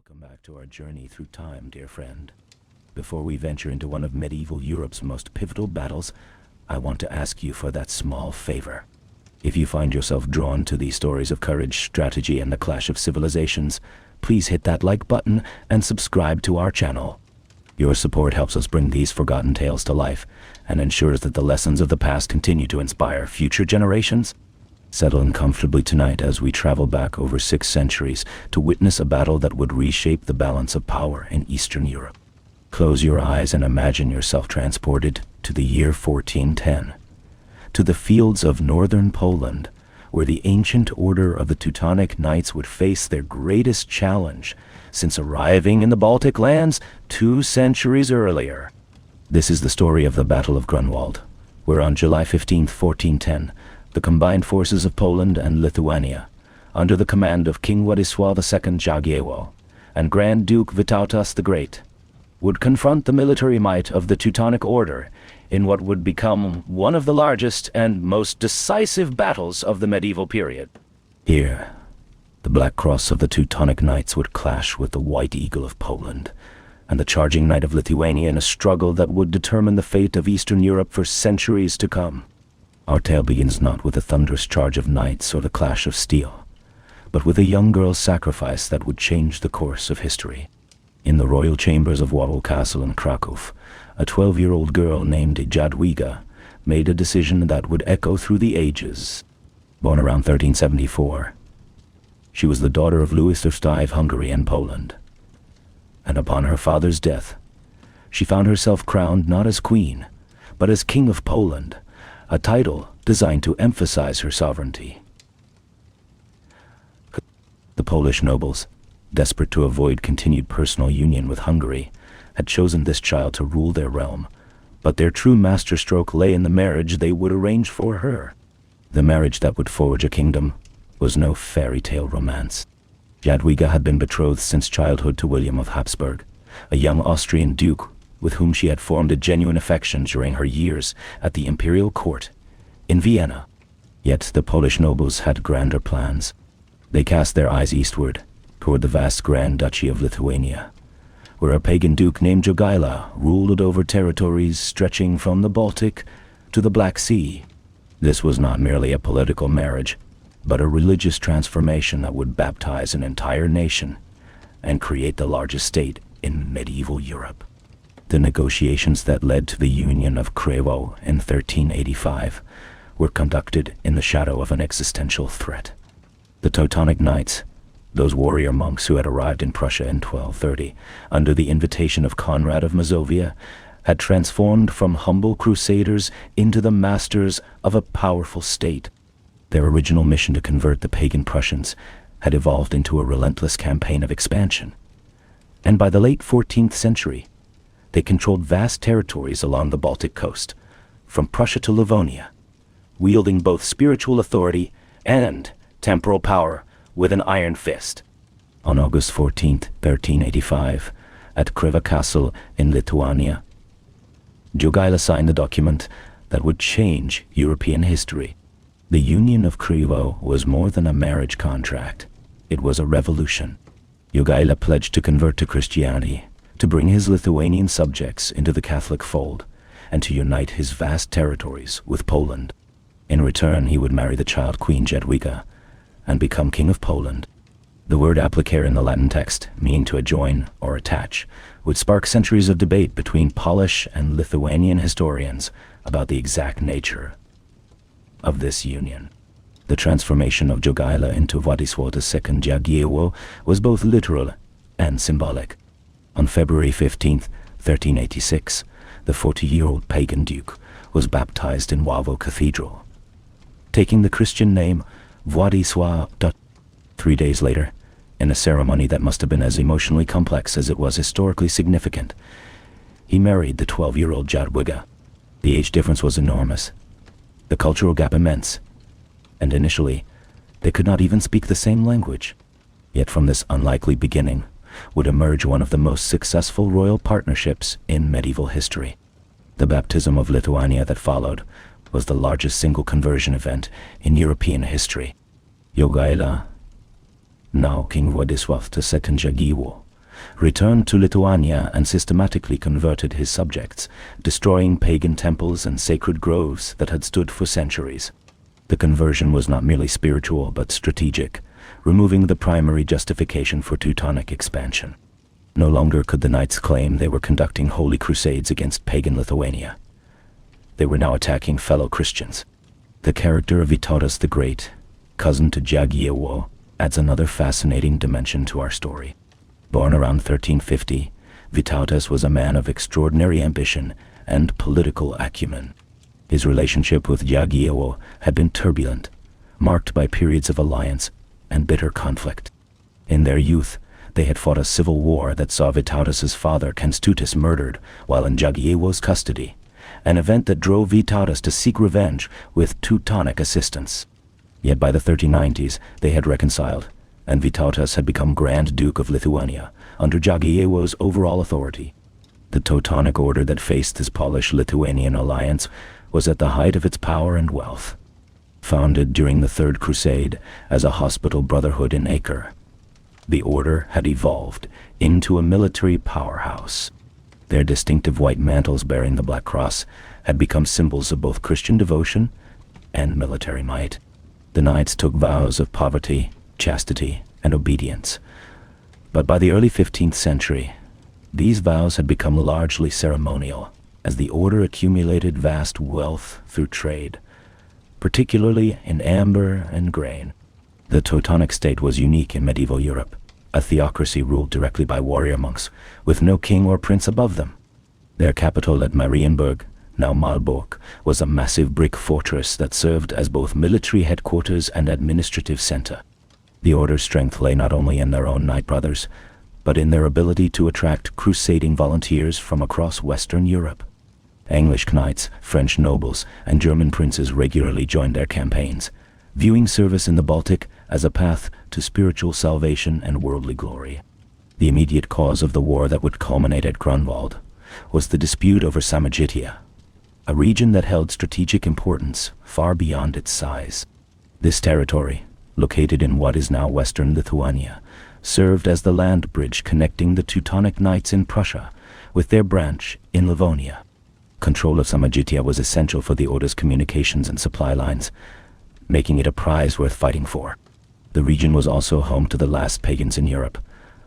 Welcome back to our journey through time, dear friend. Before we venture into one of medieval Europe's most pivotal battles, I want to ask you for that small favor. If you find yourself drawn to these stories of courage, strategy, and the clash of civilizations, please hit that like button and subscribe to our channel. Your support helps us bring these forgotten tales to life and ensures that the lessons of the past continue to inspire future generations. Settle in comfortably tonight as we travel back over 6 centuries to witness a battle that would reshape the balance of power in Eastern Europe. Close your eyes and imagine yourself transported to the year 1410, to the fields of northern Poland, where the ancient order of the Teutonic Knights would face their greatest challenge since arriving in the Baltic lands 2 centuries earlier. This is the story of the Battle of Grunwald, where on July 15, 1410, the combined forces of Poland and Lithuania, under the command of King Władysław II Jagiełło and Grand Duke Vytautas the Great, would confront the military might of the Teutonic Order in what would become one of the largest and most decisive battles of the medieval period. Here, the Black Cross of the Teutonic Knights would clash with the White Eagle of Poland and the Charging Knight of Lithuania in a struggle that would determine the fate of Eastern Europe for centuries to come. Our tale begins not with a thunderous charge of knights or the clash of steel, but with a young girl's sacrifice that would change the course of history. In the royal chambers of Wawel Castle in Kraków, a 12-year-old girl named Jagiełło made a decision that would echo through the ages. Born around 1374, she was the daughter of Louis XIII of Hungary and Poland. And upon her father's death, she found herself crowned not as queen, but as King of Poland, a title designed to emphasize her sovereignty. The Polish nobles, desperate to avoid continued personal union with Hungary, had chosen this child to rule their realm, but their true masterstroke lay in the marriage they would arrange for her. The marriage that would forge a kingdom was no fairy tale romance. Jagiełło had been betrothed since childhood to William of Habsburg, a young Austrian duke with whom she had formed a genuine affection during her years at the imperial court in Vienna. Yet the Polish nobles had grander plans. They cast their eyes eastward, toward the vast Grand Duchy of Lithuania, where a pagan duke named Jagiełło ruled over territories stretching from the Baltic to the Black Sea. This was not merely a political marriage, but a religious transformation that would baptize an entire nation and create the largest state in medieval Europe. The negotiations that led to the Union of Grunwald in 1385 were conducted in the shadow of an existential threat. The Teutonic Knights, those warrior monks who had arrived in Prussia in 1230 under the invitation of Conrad of Mazovia, had transformed from humble crusaders into the masters of a powerful state. Their original mission to convert the pagan Prussians had evolved into a relentless campaign of expansion. And by the late 14th century, they controlled vast territories along the Baltic coast, from Prussia to Livonia, wielding both spiritual authority and temporal power with an iron fist. On August 14, 1385, at Krzywa Castle in Lithuania, Jagiełło signed the document that would change European history. The Union of Grunwald was more than a marriage contract. It was a revolution. Jagiełło pledged to convert to Christianity, to bring his Lithuanian subjects into the Catholic fold, and to unite his vast territories with Poland. In return, he would marry the child Queen Jagiełło and become King of Poland. The word applicare in the Latin text, meaning to adjoin or attach, would spark centuries of debate between Polish and Lithuanian historians about the exact nature of this union. The transformation of Jagiełło into Władysław II Jagiełło was both literal and symbolic. On February 15, 1386, the 40-year-old pagan duke was baptized in Wawel Cathedral, taking the Christian name Władysław. 3 days later, in a ceremony that must have been as emotionally complex as it was historically significant, he married the 12-year-old Jagiełło. The age difference was enormous, the cultural gap immense, and initially, they could not even speak the same language. Yet from this unlikely beginning would emerge one of the most successful royal partnerships in medieval history. The baptism of Lithuania that followed was the largest single conversion event in European history. Jagiełło, now King Władysław II Jagiełło, returned to Lithuania and systematically converted his subjects, destroying pagan temples and sacred groves that had stood for centuries. The conversion was not merely spiritual but strategic, removing the primary justification for Teutonic expansion. No longer could the knights claim they were conducting holy crusades against pagan Lithuania. They were now attacking fellow Christians. The character of Vytautas the Great, cousin to Jagiełło, adds another fascinating dimension to our story. Born around 1350, Vytautas was a man of extraordinary ambition and political acumen. His relationship with Jagiełło had been turbulent, marked by periods of alliance and bitter conflict. In their youth, they had fought a civil war that saw Vytautas's father Kęstutis murdered while in Jagiełło's custody, an event that drove Vytautas to seek revenge with Teutonic assistance. Yet by the 1390s, they had reconciled, and Vytautas had become Grand Duke of Lithuania under Jagiełło's overall authority. The Teutonic Order that faced this Polish-Lithuanian alliance was at the height of its power and wealth. Founded during the Third Crusade as a hospital brotherhood in Acre, the order had evolved into a military powerhouse. Their distinctive white mantles bearing the Black Cross had become symbols of both Christian devotion and military might. The knights took vows of poverty, chastity, and obedience. But by the early 15th century, these vows had become largely ceremonial, as the order accumulated vast wealth through trade, particularly in amber and grain. The Teutonic state was unique in medieval Europe, a theocracy ruled directly by warrior monks, with no king or prince above them. Their capital at Marienburg, now Malbork, was a massive brick fortress that served as both military headquarters and administrative center. The order's strength lay not only in their own knight brothers, but in their ability to attract crusading volunteers from across Western Europe. English knights, French nobles, and German princes regularly joined their campaigns, viewing service in the Baltic as a path to spiritual salvation and worldly glory. The immediate cause of the war that would culminate at Grunwald was the dispute over Samogitia, a region that held strategic importance far beyond its size. This territory, located in what is now Western Lithuania, served as the land bridge connecting the Teutonic Knights in Prussia with their branch in Livonia. Control of Samogitia was essential for the Order's communications and supply lines, making it a prize worth fighting for. The region was also home to the last pagans in Europe,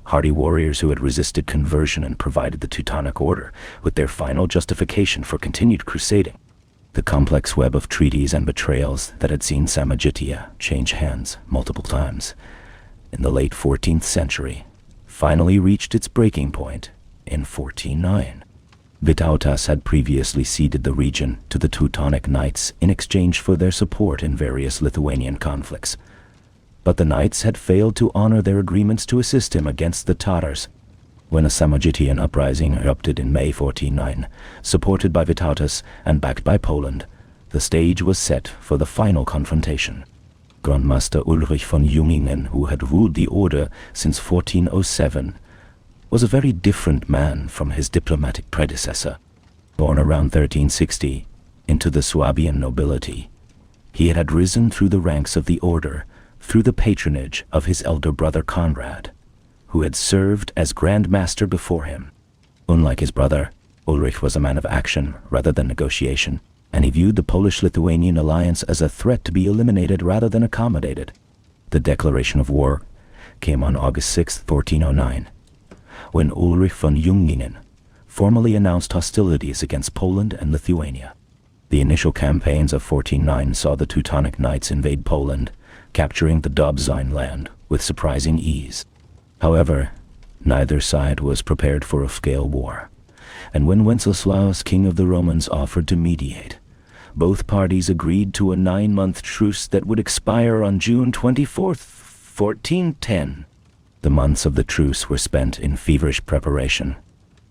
hardy warriors who had resisted conversion and provided the Teutonic Order with their final justification for continued crusading. The complex web of treaties and betrayals that had seen Samogitia change hands multiple times in the late 14th century finally reached its breaking point in 1409. Vytautas had previously ceded the region to the Teutonic Knights in exchange for their support in various Lithuanian conflicts. But the knights had failed to honor their agreements to assist him against the Tatars. When a Samogitian uprising erupted in May 1409, supported by Vytautas and backed by Poland, the stage was set for the final confrontation. Grand Master Ulrich von Jungingen, who had ruled the order since 1407, was a very different man from his diplomatic predecessor. Born around 1360 into the Swabian nobility, he had risen through the ranks of the order through the patronage of his elder brother Conrad, who had served as Grand Master before him. Unlike his brother, Ulrich was a man of action rather than negotiation, and he viewed the Polish-Lithuanian alliance as a threat to be eliminated rather than accommodated. The declaration of war came on August 6, 1409, when Ulrich von Jungingen formally announced hostilities against Poland and Lithuania. The initial campaigns of 1409 saw the Teutonic Knights invade Poland, capturing the Dobrzine land with surprising ease. However, neither side was prepared for a scale war, and when Władysław, king of the Romans, offered to mediate, both parties agreed to a 9-month truce that would expire on June 24, 1410. The months of the truce were spent in feverish preparation.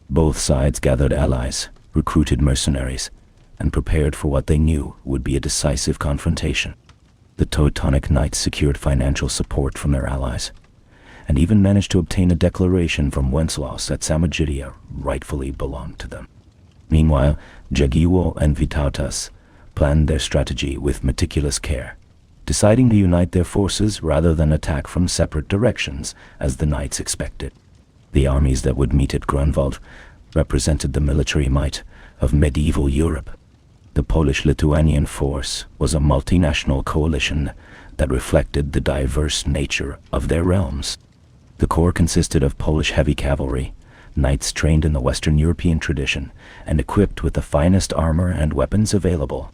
Both sides gathered allies, recruited mercenaries, and prepared for what they knew would be a decisive confrontation. The Teutonic Knights secured financial support from their allies, and even managed to obtain a declaration from Władysław that Samogitia rightfully belonged to them. Meanwhile, Jagiełło and Vytautas planned their strategy with meticulous care, deciding to unite their forces rather than attack from separate directions, as the knights expected. The armies that would meet at Grunwald represented the military might of medieval Europe. The Polish-Lithuanian force was a multinational coalition that reflected the diverse nature of their realms. The corps consisted of Polish heavy cavalry, knights trained in the Western European tradition and equipped with the finest armor and weapons available.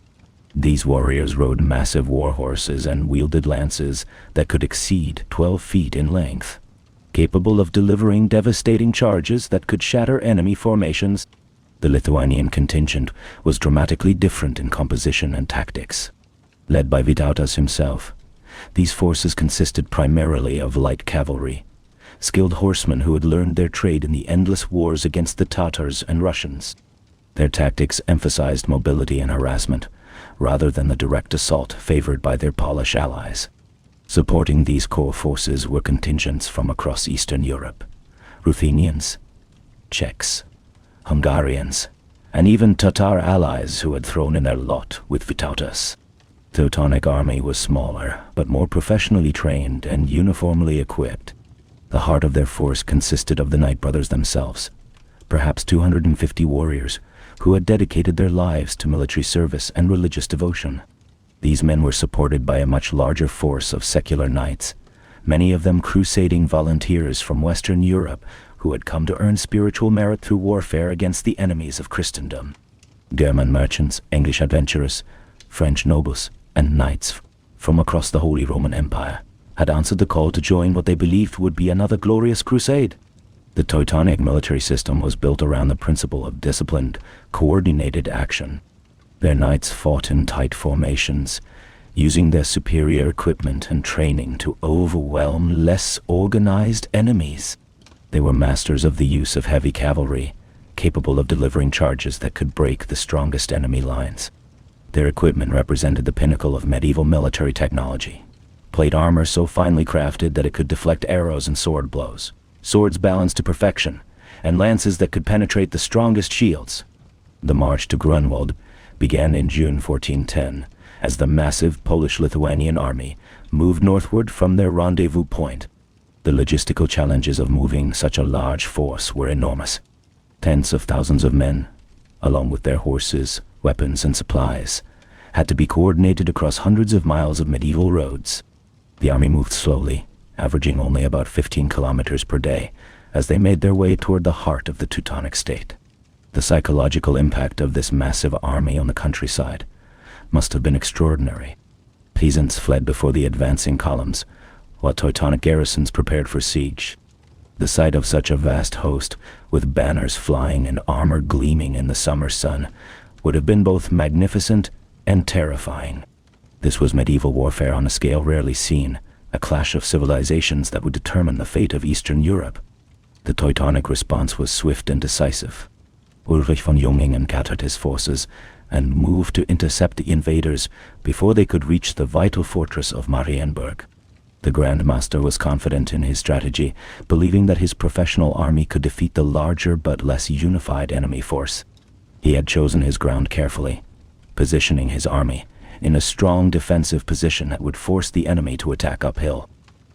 These warriors rode massive war horses and wielded lances that could exceed 12 feet in length, capable of delivering devastating charges that could shatter enemy formations. The Lithuanian contingent was dramatically different in composition and tactics. Led by Vytautas himself, these forces consisted primarily of light cavalry, skilled horsemen who had learned their trade in the endless wars against the Tatars and Russians. Their tactics emphasized mobility and harassment, rather than the direct assault favored by their Polish allies. Supporting these core forces were contingents from across Eastern Europe: Ruthenians, Czechs, Hungarians, and even Tatar allies who had thrown in their lot with Vytautas. The Teutonic army was smaller, but more professionally trained and uniformly equipped. The heart of their force consisted of the Knight brothers themselves, perhaps 250 warriors who had dedicated their lives to military service and religious devotion. These men were supported by a much larger force of secular knights, many of them crusading volunteers from Western Europe who had come to earn spiritual merit through warfare against the enemies of Christendom. German merchants, English adventurers, French nobles, and knights from across the Holy Roman Empire had answered the call to join what they believed would be another glorious crusade. The Teutonic military system was built around the principle of disciplined, coordinated action. Their knights fought in tight formations, using their superior equipment and training to overwhelm less organized enemies. They were masters of the use of heavy cavalry, capable of delivering charges that could break the strongest enemy lines. Their equipment represented the pinnacle of medieval military technology. Plate armor so finely crafted that it could deflect arrows and sword blows, swords balanced to perfection, and lances that could penetrate the strongest shields. The march to Grunwald began in June 1410, as the massive Polish-Lithuanian army moved northward from their rendezvous point. The logistical challenges of moving such a large force were enormous. Tens of thousands of men, along with their horses, weapons, and supplies, had to be coordinated across hundreds of miles of medieval roads. The army moved slowly, averaging only about 15 kilometers per day, as they made their way toward the heart of the Teutonic state. The psychological impact of this massive army on the countryside must have been extraordinary. Peasants fled before the advancing columns, while Teutonic garrisons prepared for siege. The sight of such a vast host, with banners flying and armor gleaming in the summer sun, would have been both magnificent and terrifying. This was medieval warfare on a scale rarely seen, a clash of civilizations that would determine the fate of Eastern Europe. The Teutonic response was swift and decisive. Ulrich von Jungingen gathered his forces and moved to intercept the invaders before they could reach the vital fortress of Marienburg. The Grand Master was confident in his strategy, believing that his professional army could defeat the larger but less unified enemy force. He had chosen his ground carefully, positioning his army in a strong defensive position that would force the enemy to attack uphill.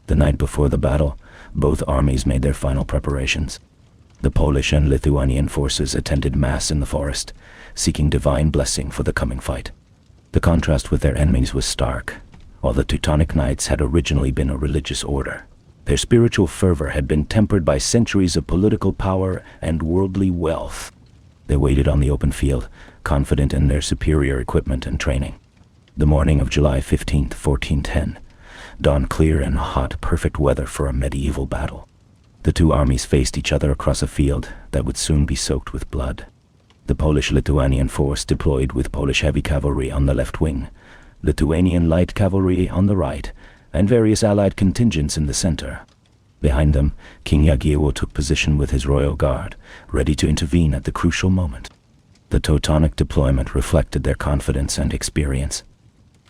The night before the battle, both armies made their final preparations. The Polish and Lithuanian forces attended mass in the forest, seeking divine blessing for the coming fight. The contrast with their enemies was stark. While the Teutonic Knights had originally been a religious order, their spiritual fervor had been tempered by centuries of political power and worldly wealth. They waited on the open field, confident in their superior equipment and training. The morning of July 15, 1410, dawned clear and hot, perfect weather for a medieval battle. The two armies faced each other across a field that would soon be soaked with blood. The Polish-Lithuanian force deployed with Polish heavy cavalry on the left wing, Lithuanian light cavalry on the right, and various allied contingents in the center. Behind them, King Jagiełło took position with his royal guard, ready to intervene at the crucial moment. The Teutonic deployment reflected their confidence and experience.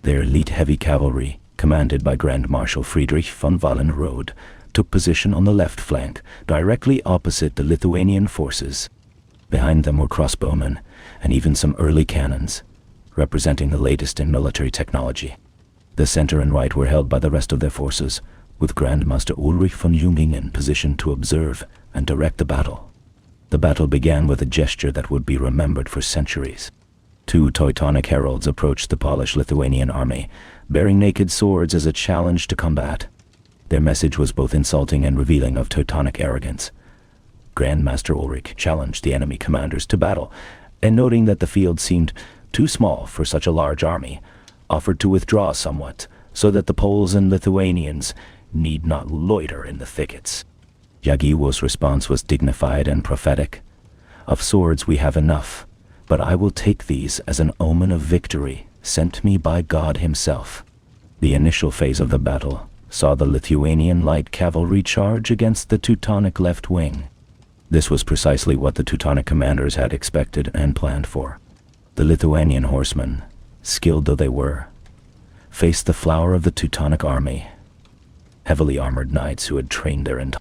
Their elite heavy cavalry, commanded by Grand Marshal Friedrich von Wallenrode, took position on the left flank, directly opposite the Lithuanian forces. Behind them were crossbowmen, and even some early cannons, representing the latest in military technology. The center and right were held by the rest of their forces, with Grand Master Ulrich von Jungingen positioned to observe and direct the battle. The battle began with a gesture that would be remembered for centuries. Two Teutonic heralds approached the Polish-Lithuanian army, bearing naked swords as a challenge to combat. Their message was both insulting and revealing of Teutonic arrogance. Grand Master Ulrich challenged the enemy commanders to battle, and noting that the field seemed too small for such a large army, offered to withdraw somewhat, so that the Poles and Lithuanians need not loiter in the thickets. Jagiełło's response was dignified and prophetic. "Of swords we have enough, but I will take these as an omen of victory sent me by God himself." The initial phase of the battle saw the Lithuanian light cavalry charge against the Teutonic left wing. This was precisely what the Teutonic commanders had expected and planned for. The Lithuanian horsemen, skilled though they were, faced the flower of the Teutonic army, heavily armored knights who had trained their entire